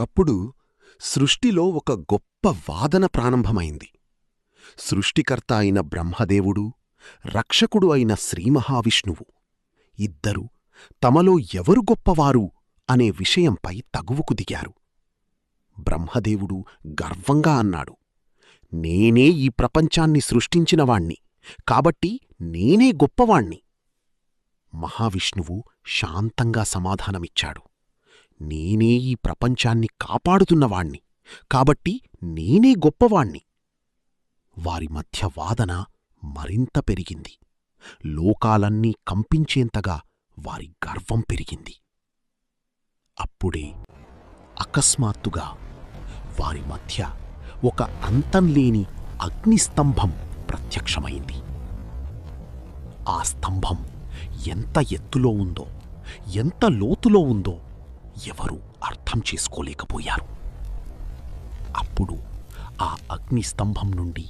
ఒకప్పుడు సృష్టిలో ఒక గొప్ప వాదన ప్రారంభమైంది. సృష్టికర్త అయిన బ్రహ్మదేవుడు, రక్షకుడు అయిన శ్రీమహావిష్ణువు ఇద్దరూ తమలో ఎవరు గొప్పవారు అనే విషయంపై తగువుకు దిగారు. బ్రహ్మదేవుడు గర్వంగా అన్నాడు, నేనే ఈ ప్రపంచాన్ని సృష్టించినవాణ్ణి, కాబట్టి నేనే గొప్పవాణ్ణి. మహావిష్ణువు శాంతంగా సమాధానమిచ్చాడు, నేనే ఈ ప్రపంచాన్ని కాపాడుతున్నవాణ్ణి, కాబట్టి నేనే గొప్పవాణ్ణి. వారి మధ్య వాదన మరింత పెరిగింది. లోకాలన్నీ కంపించేంతగా వారి గర్వం పెరిగింది. అప్పుడే అకస్మాత్తుగా వారి మధ్య ఒక అంతంలేని అగ్నిస్తంభం ప్రత్యక్షమైంది. ఆ స్తంభం ఎంత ఎత్తులో ఉందో, ఎంత లోతులో ఉందో ఎవరూ అర్థం చేసుకోలేకపోయారు. అప్పుడు ఆ అగ్నిస్తంభం నుండి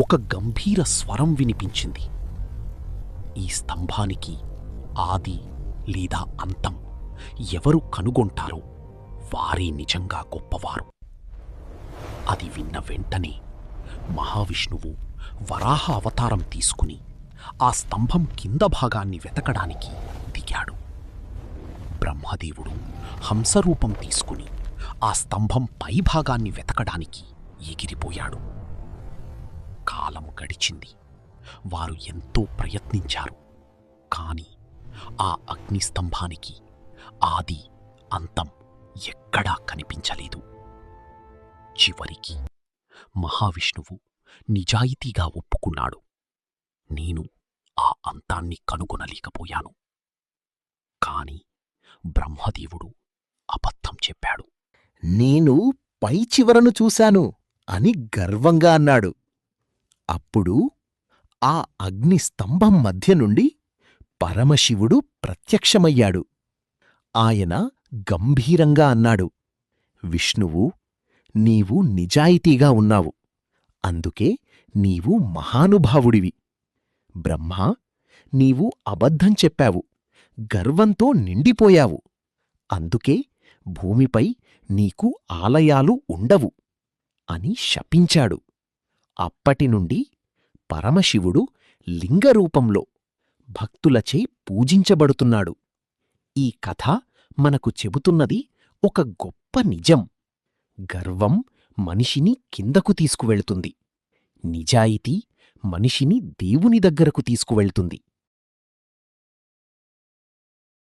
ఒక గంభీర స్వరం వినిపించింది. ఈ స్తంభానికి ఆది లేదా అంతం ఎవరు కనుగొంటారో వారే నిజంగా గొప్పవారు. అది విన్న వెంటనే మహావిష్ణువు వరాహ అవతారం తీసుకుని ఆ స్తంభం కింద భాగాన్ని వెతకడానికి దిగాడు. బ్రహ్మదేవుడు హంసరూపం తీసుకుని ఆ స్తంభం పైభాగాన్ని వెతకడానికి ఎగిరిపోయాడు. కాలం గడిచింది. వారు ఎంతో ప్రయత్నించారు. కాని ఆ అగ్నిస్తంభానికి ఆది అంతం ఎక్కడా కనిపించలేదు. చివరికి మహావిష్ణువు నిజాయితీగా ఒప్పుకున్నాడు, నేను ఆ అంతాన్ని కనుగొనలేకపోయాను. కాని బ్రహ్మదేవుడు అబద్ధం చెప్పాడు. నేను పై చివరను చూశాను అని గర్వంగా అన్నాడు. అప్పుడు ఆ అగ్నిస్తంభం మధ్య నుండి పరమశివుడు ప్రత్యక్షమయ్యాడు. ఆయన గంభీరంగా అన్నాడు, విష్ణువూ, నీవు నిజాయితీగా ఉన్నావు, అందుకే నీవు మహానుభావుడివి. బ్రహ్మా, నీవు అబద్ధం చెప్పావు, గర్వంతో నిండిపోయావు, అందుకే భూమిపై నీకు ఆలయాలు ఉండవు అని శపించాడు. అప్పటినుండి పరమశివుడు లింగరూపంలో భక్తులచే పూజించబడుతున్నాడు. ఈ కథ మనకు చెబుతున్నది ఒక గొప్ప నిజం. గర్వం మనిషిని కిందకు తీసుకువెళ్తుంది. నిజాయితీ మనిషిని దేవుని దగ్గరకు తీసుకువెళ్తుంది.